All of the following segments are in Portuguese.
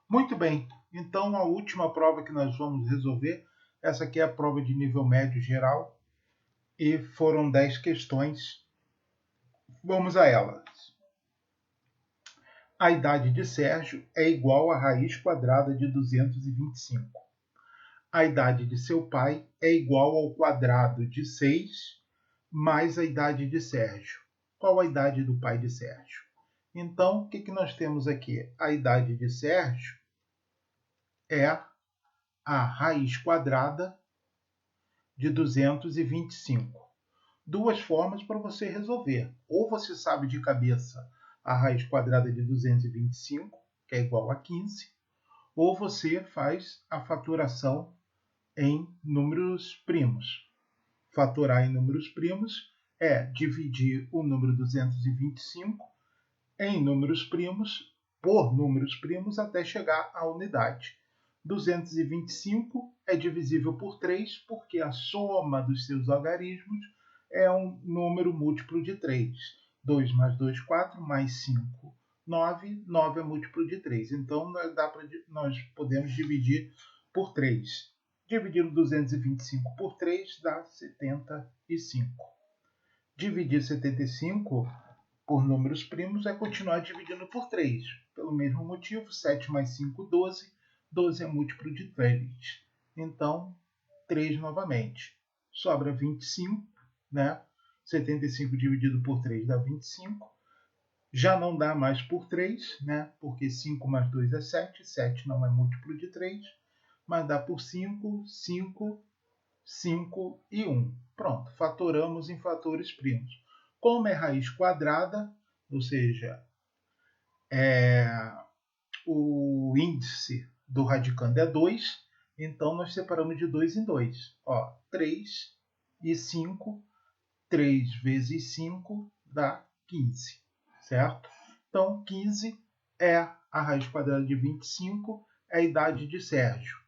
Muito bem, então a última prova que nós vamos resolver, essa aqui é a prova de nível médio geral e foram 10 questões. Vamos a elas. A idade de Sérgio é igual à raiz quadrada de 225. A idade de seu pai é igual ao quadrado de 6 mais a idade de Sérgio. Qual a idade do pai de Sérgio? Então, o que nós temos aqui? A idade de Sérgio é a raiz quadrada de 225. Duas formas para você resolver. Ou você sabe de cabeça a raiz quadrada de 225, que é igual a 15, ou você faz a fatoração em números primos. Fatorar em números primos é dividir o número 225 em números primos, por números primos, até chegar à unidade. 225 é divisível por 3, porque a soma dos seus algarismos é um número múltiplo de 3. 2 mais 2, 4, mais 5, 9. 9 é múltiplo de 3. Então, nós podemos dividir por 3. Dividindo 225 por 3 dá 75. Dividir 75 por números primos é continuar dividindo por 3. Pelo mesmo motivo, 7 mais 5, 12. 12 é múltiplo de 3. Então, 3 novamente. Sobra 25, né? 75 dividido por 3 dá 25. Já não dá mais por 3, né? Porque 5 mais 2 é 7. 7 não é múltiplo de 3. Mas dá por 5, 5, 5 e 1. Pronto, fatoramos em fatores primos. Como é raiz quadrada, ou seja, o índice do radicando é 2, então nós separamos de 2 em 2. 3 e 5, 3 vezes 5 dá 15, certo? Então, 15 é a raiz quadrada de 25, é a idade de Sérgio.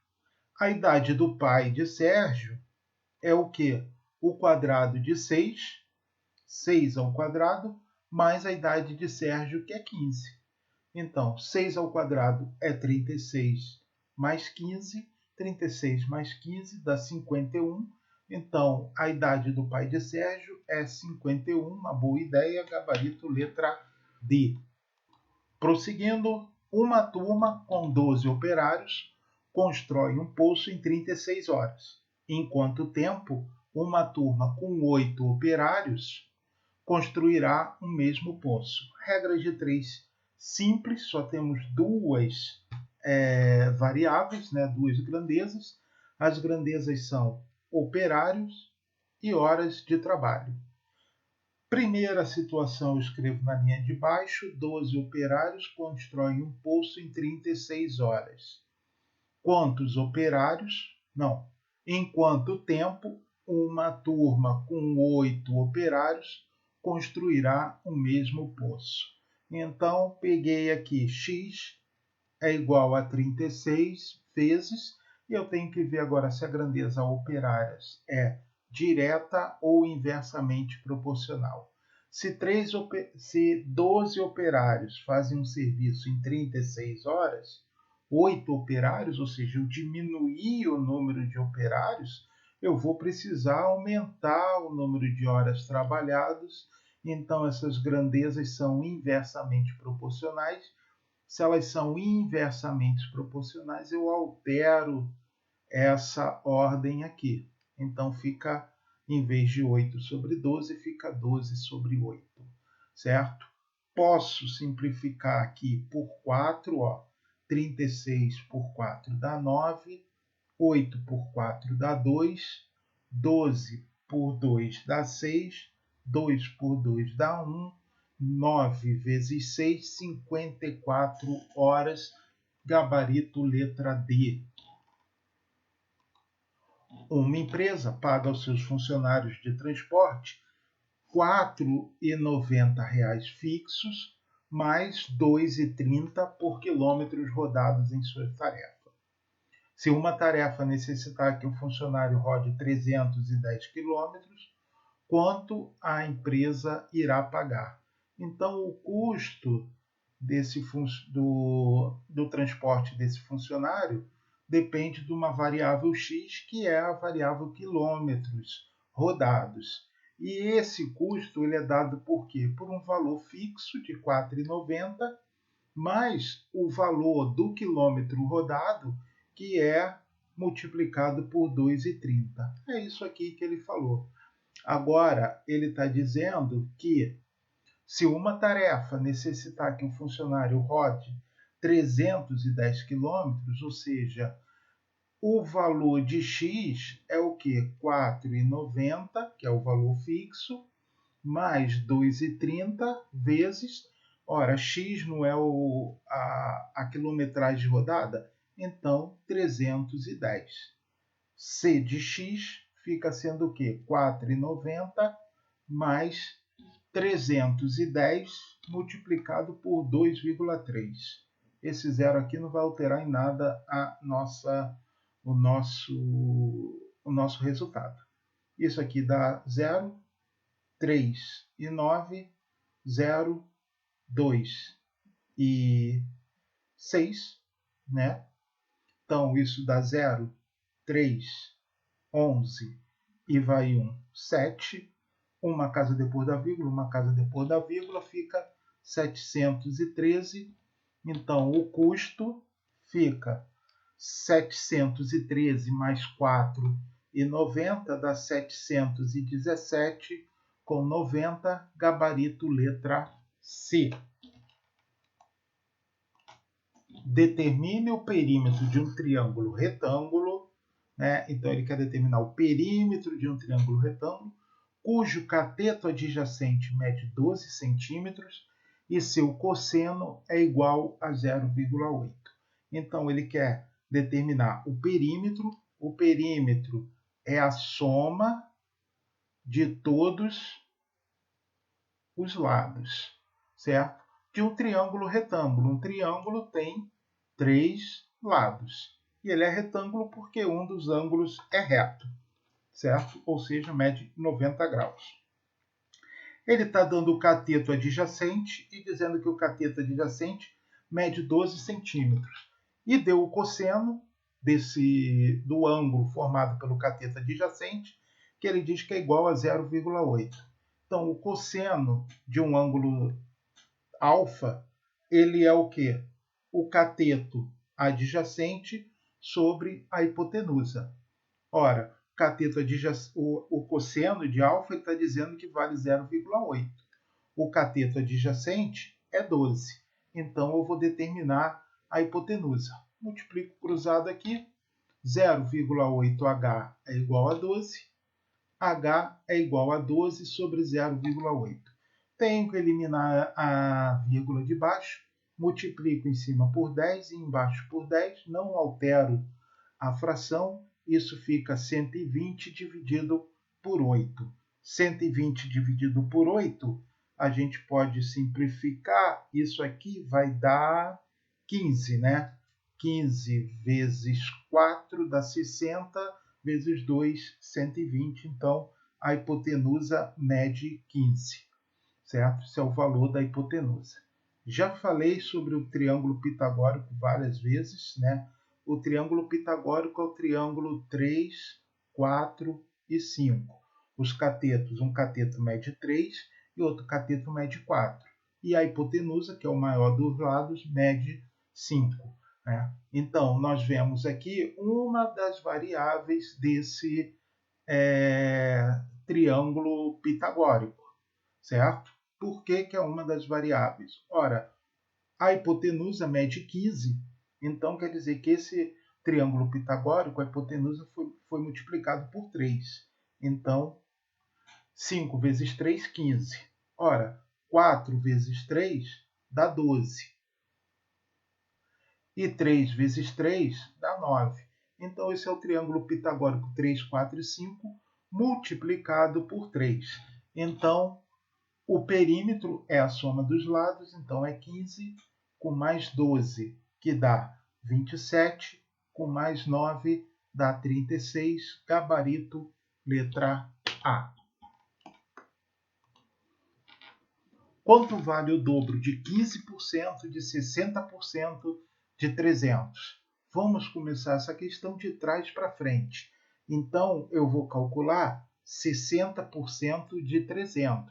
A idade do pai de Sérgio é o quê? O quadrado de 6, 6 ao quadrado, mais a idade de Sérgio, que é 15. Então, 6 ao quadrado é 36 mais 15. 36 mais 15 dá 51. Então, a idade do pai de Sérgio é 51. Uma boa ideia, gabarito letra D. Prosseguindo, uma turma com 12 operários constrói um poço em 36 horas. Em quanto tempo uma turma com 8 operários construirá o mesmo poço? Regra de 3 simples, só temos duas variáveis, né, duas grandezas. As grandezas são operários e horas de trabalho. Primeira situação, eu escrevo na linha de baixo: 12 operários constroem um poço em 36 horas. Quantos operários? Não. Em quanto tempo uma turma com 8 operários construirá o mesmo poço? Então, peguei aqui x é igual a 36 vezes, e eu tenho que ver agora se a grandeza operárias é direta ou inversamente proporcional. Se 12 operários fazem um serviço em 36 horas, 8 operários, ou seja, eu diminuí o número de operários, eu vou precisar aumentar o número de horas trabalhadas. Então, essas grandezas são inversamente proporcionais. Se elas são inversamente proporcionais, eu altero essa ordem aqui. Então, fica, em vez de 8 sobre 12, fica 12 sobre 8, certo? Posso simplificar aqui por 4, 36 por 4 dá 9, 8 por 4 dá 2, 12 por 2 dá 6, 2 por 2 dá 1, 9 vezes 6, 54 horas, gabarito letra D. Uma empresa paga aos seus funcionários de transporte R$ 4,90 fixos, mais R$ 2,30 por quilômetros rodados em sua tarefa. Se uma tarefa necessitar que o funcionário rode 310 quilômetros, quanto a empresa irá pagar? Então, o custo do transporte desse funcionário depende de uma variável x, que é a variável quilômetros rodados. E esse custo ele é dado por quê? Por um valor fixo de R$ 4,90 mais o valor do quilômetro rodado, que é multiplicado por 2,30. É isso aqui que ele falou. Agora, ele está dizendo que se uma tarefa necessitar que o funcionário rode 310 quilômetros, ou seja, o valor de x é o que? R$ 4,90, que é o valor fixo, mais 2,30 vezes, ora, x não é a quilometragem rodada, então 310. C de x fica sendo o quê? 4,90 mais 310 multiplicado por 2,3. Esse zero aqui não vai alterar em nada o nosso resultado. Isso aqui dá 0, 3 e 9, 0, 2 e 6, né? Então, isso dá 0, 3, 11 e vai 1, 7. Uma casa depois da vírgula, uma casa depois da vírgula, fica 713. Então, o custo fica 713 mais 4,90 dá 717,90, gabarito letra C. Determine o perímetro de um triângulo retângulo, né? Então ele quer determinar o perímetro de um triângulo retângulo, cujo cateto adjacente mede 12 centímetros e seu cosseno é igual a 0,8. Então ele quer determinar o perímetro. O perímetro é a soma de todos os lados, certo? De um triângulo retângulo. Um triângulo tem 3 lados. E ele é retângulo porque um dos ângulos é reto, certo? Ou seja, mede 90 graus. Ele está dando o cateto adjacente e dizendo que o cateto adjacente mede 12 centímetros. E deu o cosseno do ângulo formado pelo cateto adjacente, que ele diz que é igual a 0,8. Então, o cosseno de um ângulo alfa, ele é o quê? O cateto adjacente sobre a hipotenusa. Ora, o cosseno de alfa está dizendo que vale 0,8. O cateto adjacente é 12. Então, eu vou determinar a hipotenusa. Multiplico cruzado aqui. 0,8H é igual a 12. H é igual a 12 sobre 0,8. Tenho que eliminar a vírgula de baixo. Multiplico em cima por 10 e embaixo por 10. Não altero a fração. Isso fica 120 dividido por 8. 120 dividido por 8, a gente pode simplificar. Isso aqui vai dar 15, né? 15 vezes 4 dá 60, vezes 2, 120. Então, a hipotenusa mede 15, certo? Esse é o valor da hipotenusa. Já falei sobre o triângulo pitagórico várias vezes, né? O triângulo pitagórico é o triângulo 3, 4 e 5. Os catetos, um cateto mede 3 e outro cateto mede 4. E a hipotenusa, que é o maior dos lados, mede 5. Né? Então, nós vemos aqui uma das variáveis desse triângulo pitagórico, certo? Por que, que é uma das variáveis? Ora, a hipotenusa mede 15, então quer dizer que esse triângulo pitagórico, a hipotenusa foi multiplicado por 3. Então, 5 vezes 3, 15. Ora, 4 vezes 3 dá 12. E 3 vezes 3 dá 9. Então, esse é o triângulo pitagórico 3, 4 e 5 multiplicado por 3. Então, o perímetro é a soma dos lados, então é 15 com mais 12, que dá 27, com mais 9 dá 36, gabarito letra A. Quanto vale o dobro de 15%, de 60%, de 300? Vamos começar essa questão de trás para frente. Então, eu vou calcular 60% de 300.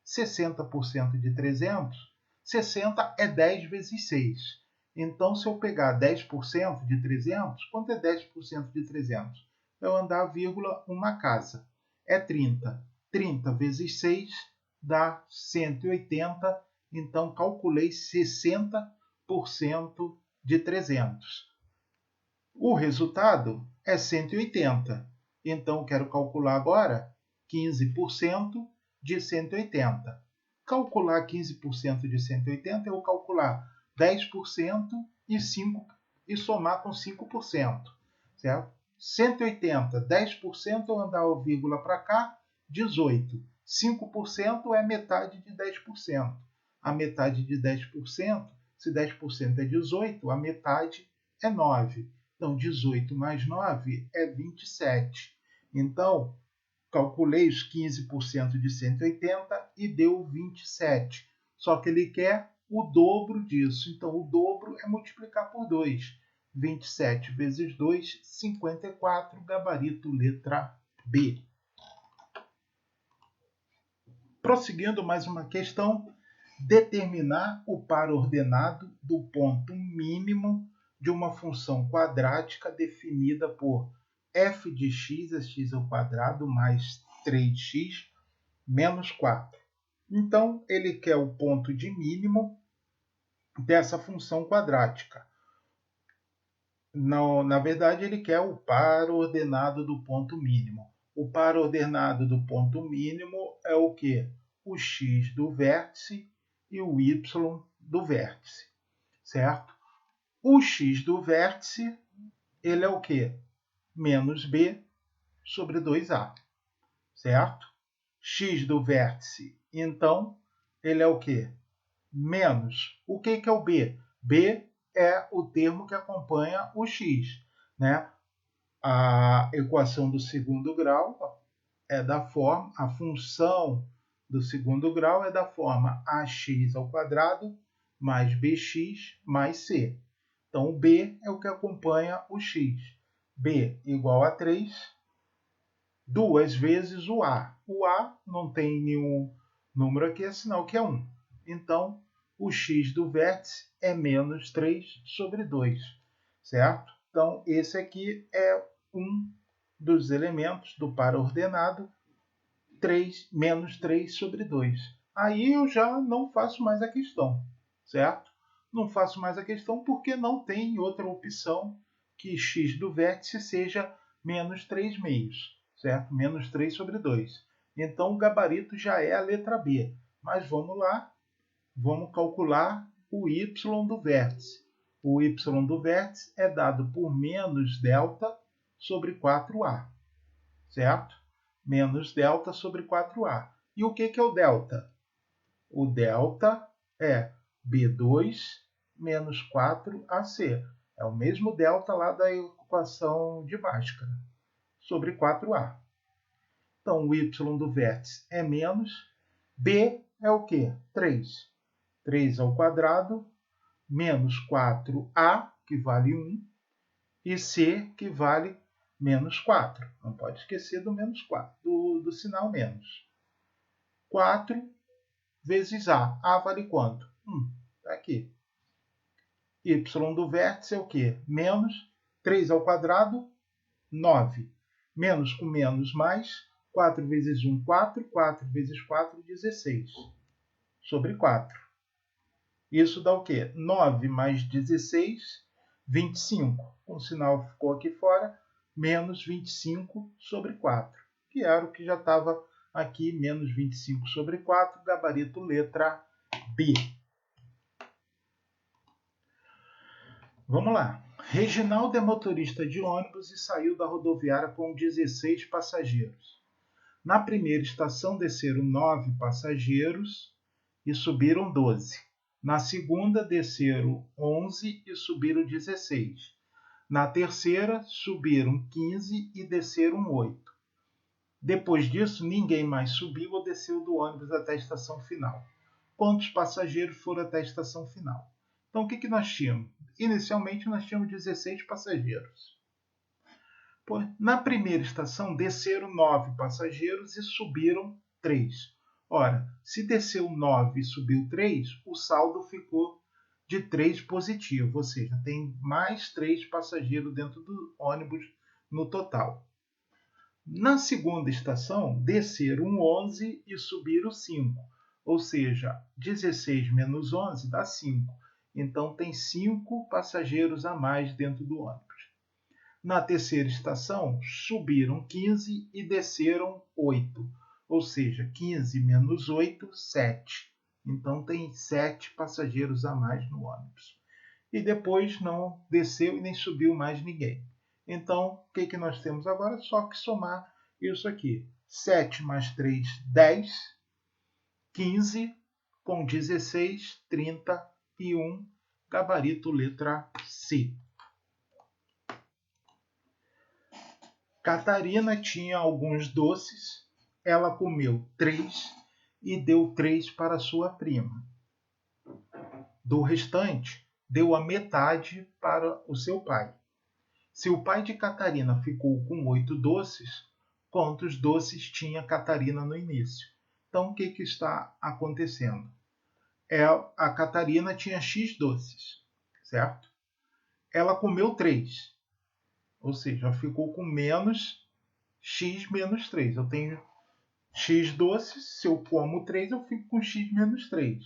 60% de 300, 60 é 10 vezes 6. Então, se eu pegar 10% de 300, quanto é 10% de 300? Eu andar a vírgula uma casa. É 30. 30 vezes 6 dá 180. Então, calculei 60% de 300. O resultado é 180. Então, quero calcular agora 15% de 180. Calcular 15% de 180, eu vou calcular 10% e somar com 5%. Certo? 180, 10%, eu andar a vírgula para cá, 18. 5% é metade de 10%. A metade de 10%, se 10% é 18, a metade é 9. Então, 18 mais 9 é 27. Então, calculei os 15% de 180 e deu 27. Só que ele quer o dobro disso. Então, o dobro é multiplicar por 2. 27 vezes 2, 54, gabarito letra B. Prosseguindo mais uma questão, determinar o par ordenado do ponto mínimo de uma função quadrática definida por f de x é x ao quadrado mais 3x menos 4. Então, ele quer o ponto de mínimo dessa função quadrática. Não, na verdade, ele quer o par ordenado do ponto mínimo. O par ordenado do ponto mínimo é o quê? O x do vértice e o y do vértice, certo? O x do vértice, ele é o quê? Menos b sobre 2a, certo? X do vértice, então, ele é o quê? Menos. O que é o b? B é o termo que acompanha o x, né? A equação do segundo grau é da forma, a função do segundo grau é da forma ax ao quadrado mais bx mais c. Então, o b é o que acompanha o x. B igual a 3, duas vezes o a. O a não tem nenhum número aqui, é sinal que é 1. Então, o x do vértice é menos 3 sobre 2, certo? Então, esse aqui é um dos elementos do par ordenado, 3, menos 3 sobre 2. Aí eu já não faço mais a questão, certo? Não faço mais a questão porque não tem outra opção que x do vértice seja menos 3 meios, certo? Menos 3 sobre 2. Então, o gabarito já é a letra B. Mas vamos lá, vamos calcular o y do vértice. O y do vértice é dado por menos delta sobre 4a, certo? Menos delta sobre 4a. E o que é o delta? O delta é B2 menos 4AC. É o mesmo delta lá da equação de Bhaskara, sobre 4a. Então, o y do vértice é menos. B é o quê? 3. 3 ao quadrado, menos 4a, que vale 1, e c, que vale menos 4. Não pode esquecer do menos 4, do sinal menos. 4 vezes a. A vale quanto? 1. Está aqui. Y do vértice é o quê? Menos 3 ao quadrado, 9. Menos com menos mais. 4 vezes 1, 4. 4 vezes 4, 16. Sobre 4. Isso dá o quê? 9 mais 16, 25. O sinal ficou aqui fora, menos 25 sobre 4. Que era o que já estava aqui, menos 25 sobre 4, gabarito letra B. Vamos lá. Reginaldo é motorista de ônibus e saiu da rodoviária com 16 passageiros. Na primeira estação desceram 9 passageiros e subiram 12. Na segunda desceram 11 e subiram 16. Na terceira subiram 15 e desceram 8. Depois disso, ninguém mais subiu ou desceu do ônibus até a estação final. quantos passageiros foram até a estação final. Então, o que nós tínhamos? Inicialmente, nós tínhamos 16 passageiros. Na primeira estação, desceram 9 passageiros e subiram 3. Ora, se desceu 9 e subiu 3, o saldo ficou de 3 positivo, ou seja, tem mais 3 passageiros dentro do ônibus no total. Na segunda estação, desceram 11 e subiram 5, ou seja, 16 menos 11 dá 5. Então, tem 5 passageiros a mais dentro do ônibus. Na terceira estação, subiram 15 e desceram 8, ou seja, 15 menos 8, 7. Então, tem 7 passageiros a mais no ônibus. E depois não desceu e nem subiu mais ninguém. Então, o que nós temos agora? Só que somar isso aqui. 7 mais 3, 10. 15 com 16, 31. Gabarito letra C. Catarina tinha alguns doces. Ela comeu 3 e deu 3 para sua prima. Do restante, deu a metade para o seu pai. Se o pai de Catarina ficou com 8 doces, quantos doces tinha Catarina no início? Então, o que está acontecendo? A Catarina tinha X doces, certo? Ela comeu 3, ou seja, ficou com menos X menos 3. Eu tenho X doces, se eu como 3, eu fico com X menos 3.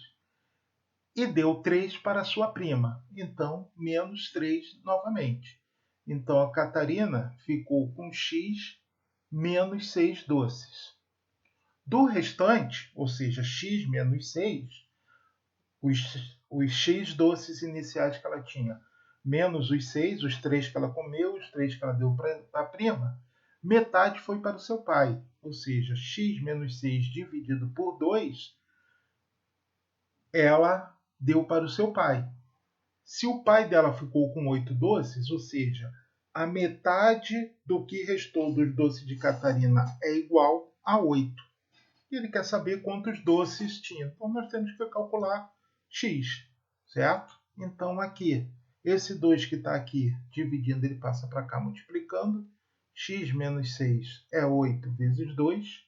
E deu 3 para sua prima, então menos 3 novamente. Então a Catarina ficou com X menos 6 doces. Do restante, ou seja, X menos 6, os X doces iniciais que ela tinha, menos os 6, os 3 que ela comeu, os 3 que ela deu para a prima, metade foi para o seu pai. Ou seja, X menos 6 dividido por 2, ela deu para o seu pai. Se o pai dela ficou com 8 doces, ou seja, a metade do que restou dos doces de Catarina é igual a 8. E ele quer saber quantos doces tinha. Então, nós temos que calcular x, certo? Então, aqui, esse 2 que está aqui dividindo, ele passa para cá multiplicando. X menos 6 é 8 vezes 2.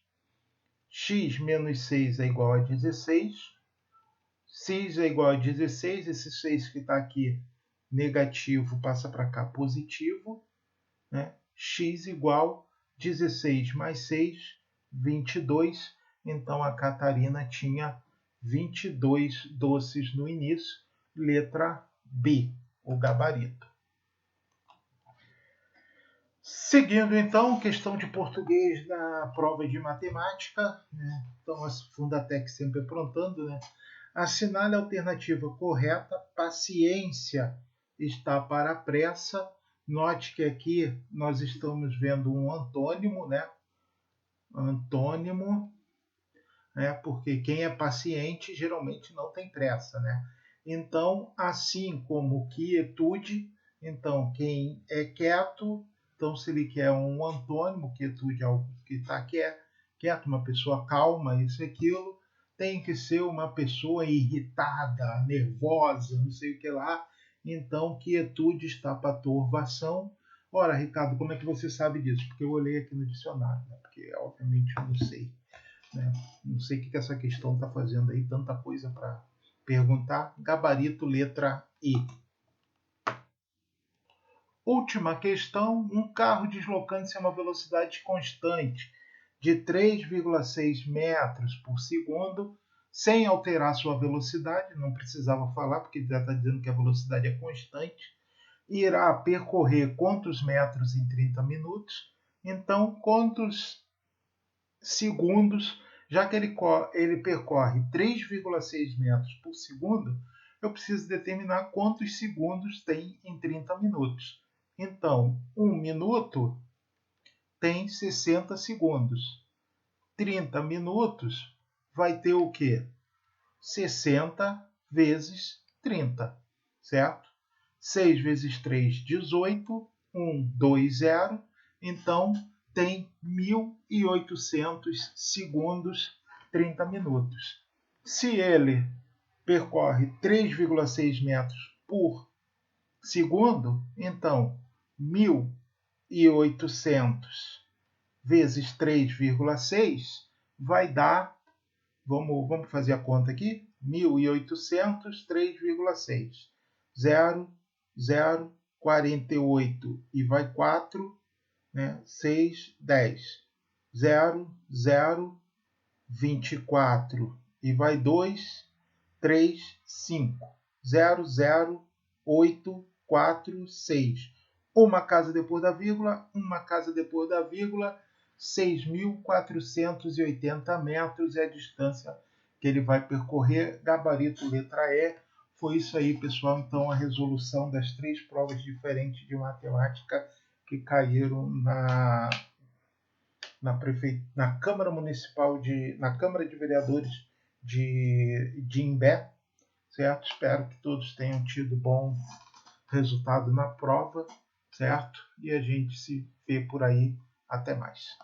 X menos 6 é igual a 16. X é igual a 16. Esse 6 que está aqui negativo passa para cá positivo. Né? X igual a 16 mais 6, 22. Então, a Catarina tinha 22 doces no início. Letra B, o gabarito. Seguindo, então, questão de português na prova de matemática. Né? Então, a Fundatec sempre aprontando. Né? Assinale a alternativa correta. Paciência está para a pressa. Note que aqui nós estamos vendo um antônimo, né? Antônimo, né? Porque quem é paciente geralmente não tem pressa, né? Então, assim como quietude, então quem é quieto, então se ele quer um antônimo, quietude é algo que está quieto, uma pessoa calma, isso e aquilo, tem que ser uma pessoa irritada, nervosa, não sei o que lá. Então, quietude está para turvação. Ora, Ricardo, como é que você sabe disso? Porque eu olhei aqui no dicionário, né? Porque obviamente eu não sei. Né? Não sei o que essa questão está fazendo aí, tanta coisa para perguntar. Gabarito, letra E. Última questão. Um carro deslocando-se a uma velocidade constante de 3,6 metros por segundo, sem alterar sua velocidade, não precisava falar, porque já está dizendo que a velocidade é constante, irá percorrer quantos metros em 30 minutos? Então, quantos segundos, já que ele percorre 3,6 metros por segundo, eu preciso determinar quantos segundos tem em 30 minutos. Então, 1 minuto tem 60 segundos. 30 minutos vai ter o quê? 60 vezes 30, certo? 6 vezes 3, 18. 1, 2, 0. Então, tem 1.800 segundos, 30 minutos. Se ele percorre 3,6 metros por segundo, então 1.800 vezes 3,6 vai dar, vamos fazer a conta aqui, 1.800, 3,6, 0, 0, 48 e vai 4, né? 6, 10, 0, 0, 24 e vai 2, 3, 5, 0, 0, 8, 4, 6. Uma casa depois da vírgula, uma casa depois da vírgula, 6.480 metros é a distância que ele vai percorrer, gabarito letra E. Foi isso aí, pessoal. Então, a resolução das 3 provas diferentes de matemática que caíram na Câmara Municipal na Câmara de Vereadores de Imbé, certo? Espero que todos tenham tido bom resultado na prova, certo? E a gente se vê por aí. Até mais.